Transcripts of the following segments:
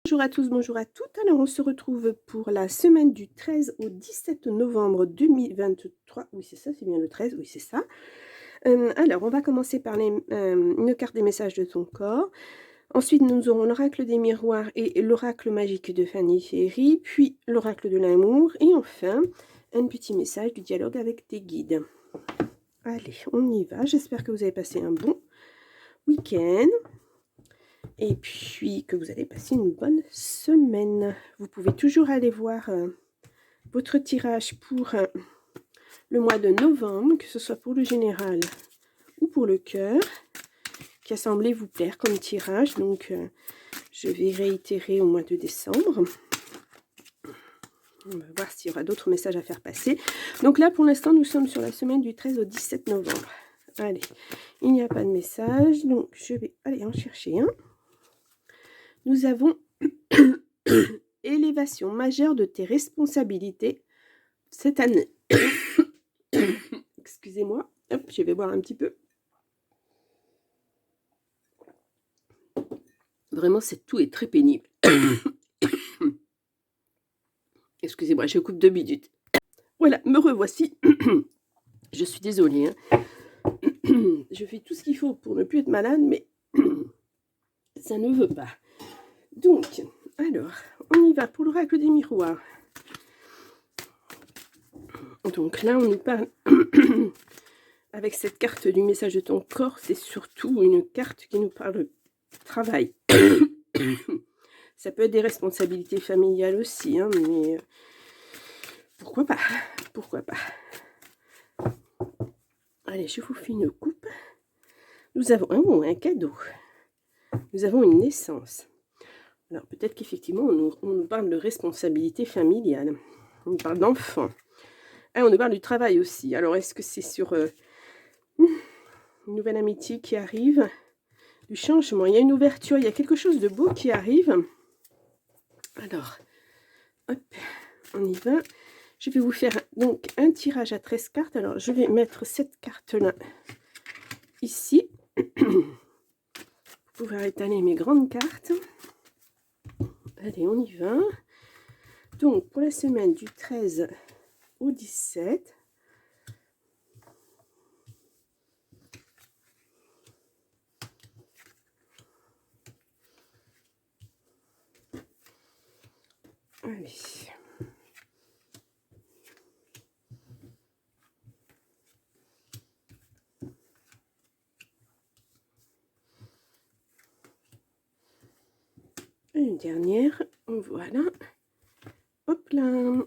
Bonjour à tous, bonjour à toutes. Alors, on se retrouve pour la semaine du 13 au 17 novembre 2023. Oui, c'est ça, c'est bien le 13, oui, c'est ça. Alors, on va commencer par une carte des messages de ton corps. Ensuite, nous aurons l'oracle des miroirs et l'oracle magique de Fanny Ferry, puis l'oracle de l'amour, et enfin, un petit message du dialogue avec tes guides. Allez, on y va. J'espère que vous avez passé un bon week-end. Et puis que vous allez passer une bonne semaine. Vous pouvez toujours aller voir votre tirage pour le mois de novembre, que ce soit pour le général ou pour le cœur, qui a semblé vous plaire comme tirage. Donc, je vais réitérer au mois de décembre. On va voir s'il y aura d'autres messages à faire passer. Donc là, pour l'instant, nous sommes sur la semaine du 13 au 17 novembre. Allez, il n'y a pas de message, donc je vais aller en chercher un. Nous avons élévation majeure de tes responsabilités cette année. Excusez-moi, hop, je vais boire un petit peu. Vraiment, tout est très pénible. Excusez-moi, je coupe 2 minutes. Voilà, me revoici. Je suis désolée. Hein. Je fais tout ce qu'il faut pour ne plus être malade, mais ça ne veut pas. Donc, alors, on y va pour l'oracle des miroirs. Donc là, on nous parle, avec cette carte du message de ton corps, c'est surtout une carte qui nous parle de travail. Ça peut être des responsabilités familiales aussi, hein, mais pourquoi pas? Pourquoi pas? Allez, je vous fais une coupe. Nous avons un cadeau. Nous avons une naissance. Alors, peut-être qu'effectivement, on nous parle de responsabilité familiale. On nous parle d'enfants. Ah, on nous parle du travail aussi. Alors, est-ce que c'est sur une nouvelle amitié qui arrive? Du changement. Il y a une ouverture. Il y a quelque chose de beau qui arrive. Alors, hop, on y va. Je vais vous faire donc un tirage à 13 cartes. Alors, je vais mettre cette carte-là ici. Pour pouvoir étaler mes grandes cartes. Allez, on y va. Donc, pour la semaine du 13 au 17. Allez. Une dernière, voilà. Hop là.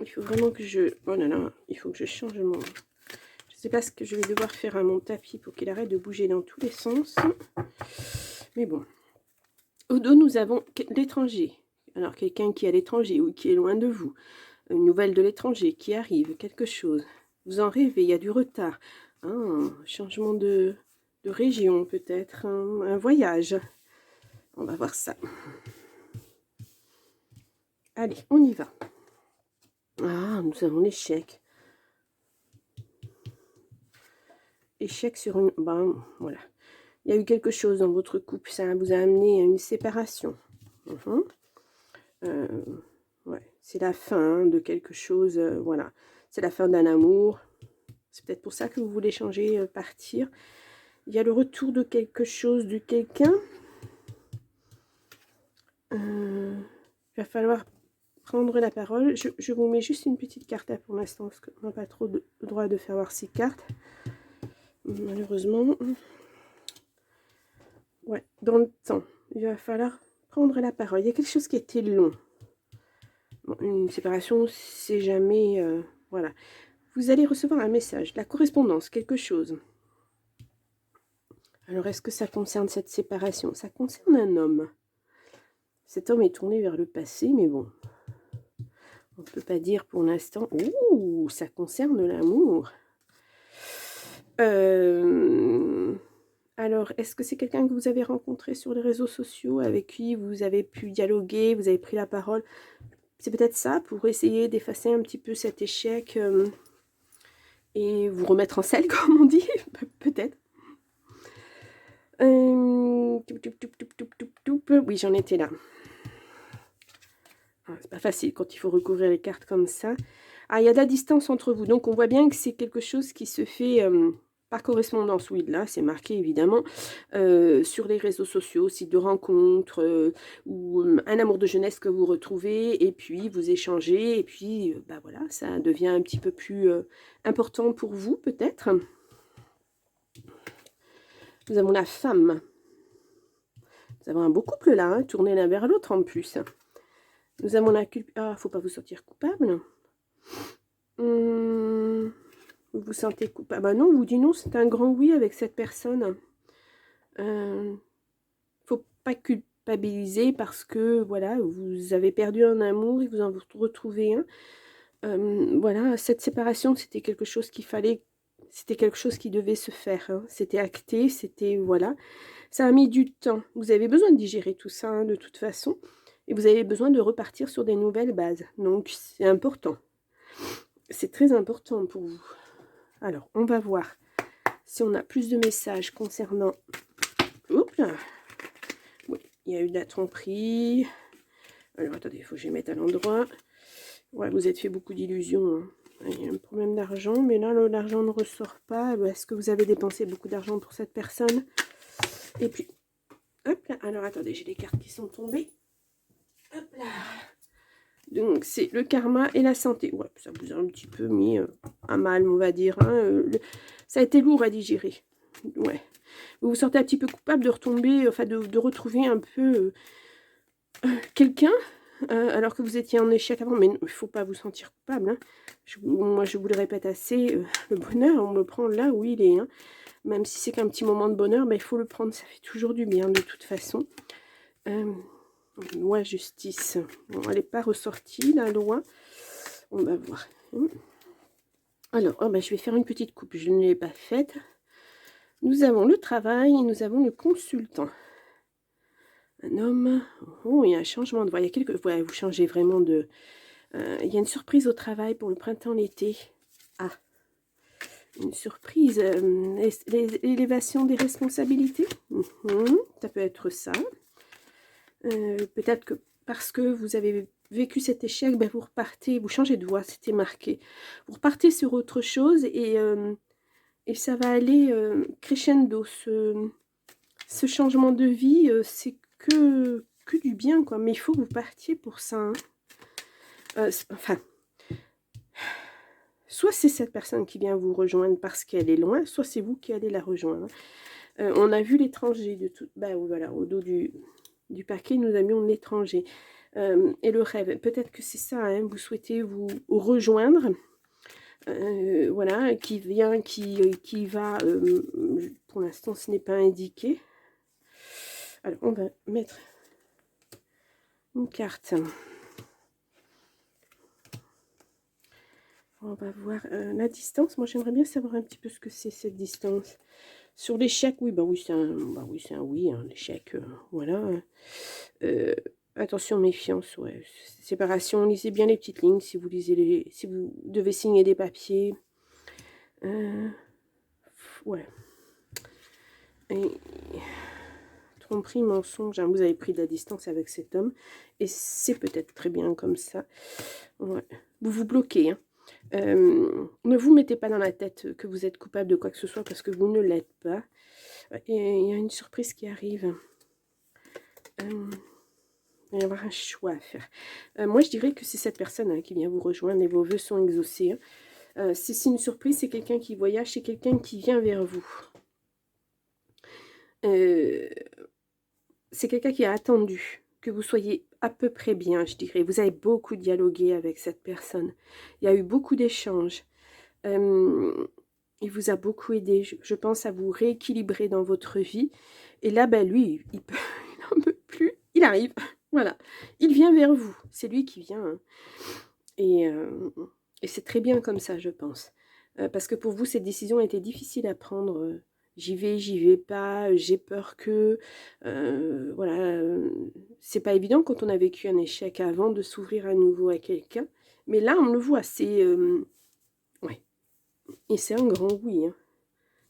Il faut vraiment que je... Oh là là, il faut que je change mon... Je ne sais pas ce que je vais devoir faire à mon tapis pour qu'il arrête de bouger dans tous les sens. Mais bon. Au dos, nous avons l'étranger. Alors, quelqu'un qui est à l'étranger ou qui est loin de vous. Une nouvelle de l'étranger qui arrive, quelque chose. Vous en rêvez, il y a du retard. Un changement de région peut-être, un voyage. On va voir ça. Allez, on y va. Ah, nous avons l'échec. Échec sur une... Bon, voilà. Il y a eu quelque chose dans votre couple, ça vous a amené à une séparation. Ouais, c'est la fin de quelque chose, voilà. C'est la fin d'un amour. C'est peut-être pour ça que vous voulez changer, partir. Il y a le retour de quelque chose, de quelqu'un. Il va falloir prendre la parole. Je vous mets juste une petite carte là pour l'instant, parce qu'on n'a pas trop le droit de faire voir ces cartes. Malheureusement. Ouais, dans le temps. Il va falloir prendre la parole. Il y a quelque chose qui était long. Bon, une séparation, c'est jamais... voilà. Vous allez recevoir un message, la correspondance, quelque chose. Alors, est-ce que ça concerne cette séparation? Ça concerne un homme. Cet homme est tourné vers le passé, mais bon. On ne peut pas dire pour l'instant... Ouh, ça concerne l'amour. Alors, est-ce que c'est quelqu'un que vous avez rencontré sur les réseaux sociaux, avec qui vous avez pu dialoguer, vous avez pris la parole? C'est peut-être ça, pour essayer d'effacer un petit peu cet échec et vous remettre en selle, comme on dit, peut-être. Oui, j'en étais là. Ah, c'est pas facile quand il faut recouvrir les cartes comme ça. Ah, il y a de la distance entre vous. Donc, on voit bien que c'est quelque chose qui se fait par correspondance. Oui, là, c'est marqué, évidemment, sur les réseaux sociaux, sites de rencontres, ou un amour de jeunesse que vous retrouvez, et puis vous échangez, et puis, bah voilà, ça devient un petit peu plus important pour vous, peut-être. Nous avons la femme. Nous avons un beau couple, là, hein, tourné l'un vers l'autre, en plus. Nous avons la culpe. Ah, faut pas vous sentir coupable. Vous vous sentez coupable? Bah non, on vous dit non, c'est un grand oui avec cette personne. Faut pas culpabiliser parce que voilà, vous avez perdu un amour et vous en retrouvez un. Voilà, cette séparation, c'était quelque chose qu'il fallait, c'était quelque chose qui devait se faire. Hein. C'était acté, c'était voilà. Ça a mis du temps. Vous avez besoin de digérer tout ça hein, de toute façon. Et vous avez besoin de repartir sur des nouvelles bases. Donc, c'est important. C'est très important pour vous. Alors, on va voir si on a plus de messages concernant... Oups là. Oui, il y a eu de la tromperie. Alors, attendez, il faut que je les mette à l'endroit. Ouais, vous êtes fait beaucoup d'illusions. Hein. Il y a un problème d'argent, mais là, l'argent ne ressort pas. Est-ce que vous avez dépensé beaucoup d'argent pour cette personne? Et puis, hop là. Alors, attendez, j'ai les cartes qui sont tombées. Hop là. Donc, c'est le karma et la santé. Ouais, ça vous a un petit peu mis à mal, on va dire. Hein. Ça a été lourd à digérer. Ouais. Vous vous sentez un petit peu coupable de retomber, enfin, de retrouver un peu quelqu'un, alors que vous étiez en échec avant. Mais il ne faut pas vous sentir coupable. Hein. Moi, je vous le répète assez, le bonheur, on le prend là où il est. Hein. Même si c'est qu'un petit moment de bonheur, ben, il faut le prendre. Ça fait toujours du bien, de toute façon. Loi justice. Bon, elle n'est pas ressortie, la loi. On va voir. Alors, oh ben, je vais faire une petite coupe. Je ne l'ai pas faite. Nous avons le travail et nous avons le consultant. Un homme. Oh, il y a un changement de voix. Il y a quelques... Ouais, vous changez vraiment de... il y a une surprise au travail pour le printemps-l'été. Ah, une surprise. L'élévation des responsabilités. Ça peut être ça. Peut-être que parce que vous avez vécu cet échec, ben vous repartez, vous changez de voie, c'était marqué. Vous repartez sur autre chose et ça va aller crescendo. Ce changement de vie, c'est que du bien, quoi. Mais il faut que vous partiez pour ça. Hein. Enfin, soit c'est cette personne qui vient vous rejoindre parce qu'elle est loin, soit c'est vous qui allez la rejoindre. On a vu l'étranger de tout. Ben voilà, au dos du paquet, nous avions l'étranger. Et le rêve, peut-être que c'est ça, hein, vous souhaitez vous rejoindre, voilà, qui vient, qui va, pour l'instant ce n'est pas indiqué. Alors on va mettre une carte. On va voir la distance. Moi j'aimerais bien savoir un petit peu ce que c'est cette distance. Sur l'échec, oui, c'est un oui, hein, l'échec, voilà. Attention, méfiance, ouais. Séparation, lisez bien les petites lignes si vous lisez si vous devez signer des papiers. Ouais. Et tromperie, mensonge, hein, vous avez pris de la distance avec cet homme. Et c'est peut-être très bien comme ça. Ouais. Vous vous bloquez, hein. Ne vous mettez pas dans la tête que vous êtes coupable de quoi que ce soit parce que vous ne l'êtes pas. Et il y a une surprise qui arrive. Il va y avoir un choix à faire. Moi, je dirais que c'est cette personne hein, qui vient vous rejoindre et vos vœux sont exaucés. Hein. Si c'est une surprise, c'est quelqu'un qui voyage, c'est quelqu'un qui vient vers vous. C'est quelqu'un qui a attendu que vous soyez à peu près bien, je dirais. Vous avez beaucoup dialogué avec cette personne. Il y a eu beaucoup d'échanges. Il vous a beaucoup aidé, je pense, à vous rééquilibrer dans votre vie. Et là, ben, lui, il n'en peut plus. Il arrive. Voilà. Il vient vers vous. C'est lui qui vient. Hein. Et c'est très bien comme ça, je pense. Parce que pour vous, cette décision a été difficile à prendre. J'y vais pas, j'ai peur que... voilà. C'est pas évident quand on a vécu un échec avant de s'ouvrir à nouveau à quelqu'un. Mais là, on le voit, c'est... ouais. Et c'est un grand oui. Hein.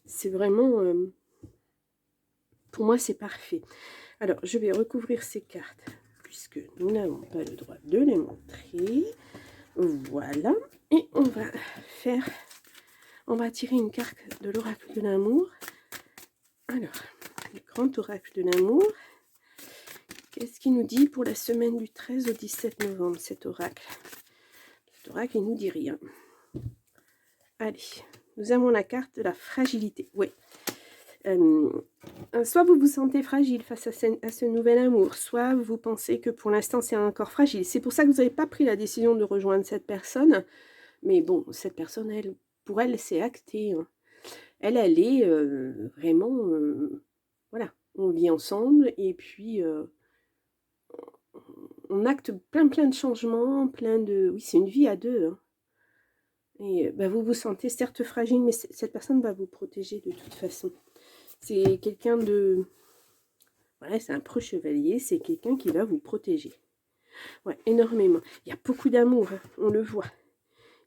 C'est vraiment Pour moi, c'est parfait. Alors, je vais recouvrir ces cartes, puisque nous n'avons pas le droit de les montrer. Voilà. Et on va tirer une carte de l'oracle de l'amour. Alors, le grand oracle de l'amour. Qu'est-ce qu'il nous dit pour la semaine du 13 au 17 novembre, cet oracle? Cet oracle, il nous dit rien. Allez, nous avons la carte de la fragilité. Oui. Soit vous vous sentez fragile face à ce nouvel amour, soit vous pensez que pour l'instant c'est encore fragile. C'est pour ça que vous n'avez pas pris la décision de rejoindre cette personne. Mais bon, cette personne, pour elle, c'est acté. Hein. Elle est vraiment... voilà, on vit ensemble et puis on acte plein de changements, Oui, c'est une vie à deux. Hein. Et vous vous sentez certes fragile, mais cette personne va vous protéger de toute façon. C'est quelqu'un de... Voilà, c'est un pro-chevalier, c'est quelqu'un qui va vous protéger. Ouais, énormément. Il y a beaucoup d'amour, hein, on le voit.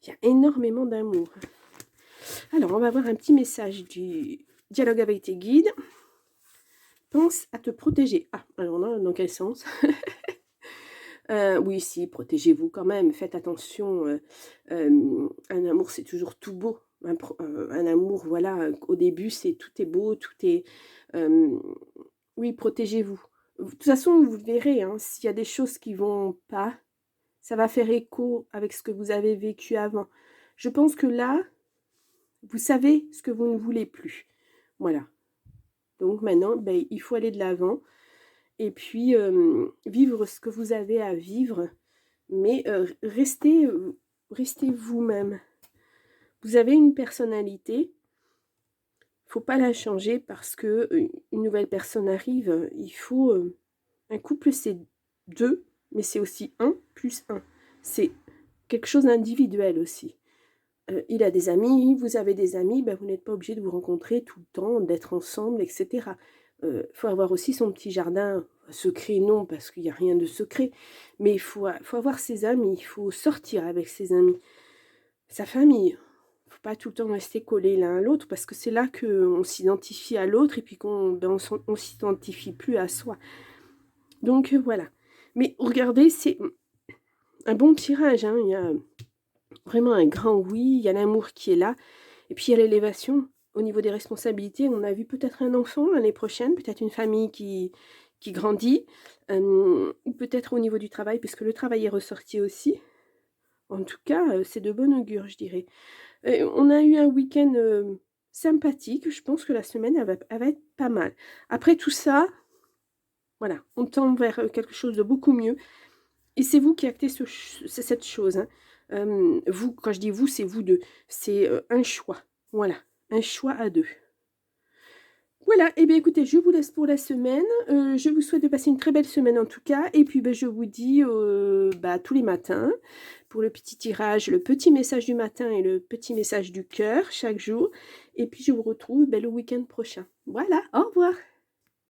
Il y a énormément d'amour. Alors, on va voir un petit message du dialogue avec tes guides. Pense à te protéger. Ah, alors là, dans quel sens? Oui, si, protégez-vous quand même. Faites attention. Un amour, c'est toujours tout beau. Un amour, voilà, au début, tout est beau, tout est... oui, protégez-vous. De toute façon, vous verrez, hein, s'il y a des choses qui vont pas, ça va faire écho avec ce que vous avez vécu avant. Je pense que là, vous savez ce que vous ne voulez plus. Voilà. Donc maintenant, il faut aller de l'avant et puis vivre ce que vous avez à vivre, mais restez vous-même. Vous avez une personnalité, faut pas la changer parce que une nouvelle personne arrive. Il faut un couple, c'est 2, mais c'est aussi 1 plus 1. C'est quelque chose d'individuel aussi. Il a des amis, vous avez des amis, vous n'êtes pas obligé de vous rencontrer tout le temps, d'être ensemble, etc. Faut avoir aussi son petit jardin secret, non, parce qu'il n'y a rien de secret, mais il faut avoir ses amis, il faut sortir avec ses amis, sa famille. Il ne faut pas tout le temps rester collé l'un à l'autre, parce que c'est là qu'on s'identifie à l'autre et puis qu'on ne s'identifie plus à soi. Donc voilà. Mais regardez, c'est un bon tirage, hein. Il y a vraiment un grand oui, il y a l'amour qui est là, et puis il y a l'élévation. Au niveau des responsabilités, on a vu peut-être un enfant l'année prochaine, peut-être une famille qui grandit, ou peut-être au niveau du travail, puisque le travail est ressorti aussi. En tout cas, c'est de bon augure, je dirais. On a eu un week-end sympathique, je pense que la semaine, elle va être pas mal. Après tout ça, voilà, on tend vers quelque chose de beaucoup mieux. Et c'est vous qui actez cette chose. Hein. Vous, quand je dis vous, c'est vous deux. C'est un choix. Voilà, un choix à deux. Voilà, et bien écoutez, je vous laisse pour la semaine. Je vous souhaite de passer une très belle semaine en tout cas. Et puis je vous dis tous les matins, pour le petit tirage, le petit message du matin et le petit message du cœur chaque jour. Et puis je vous retrouve le week-end prochain. Voilà, au revoir.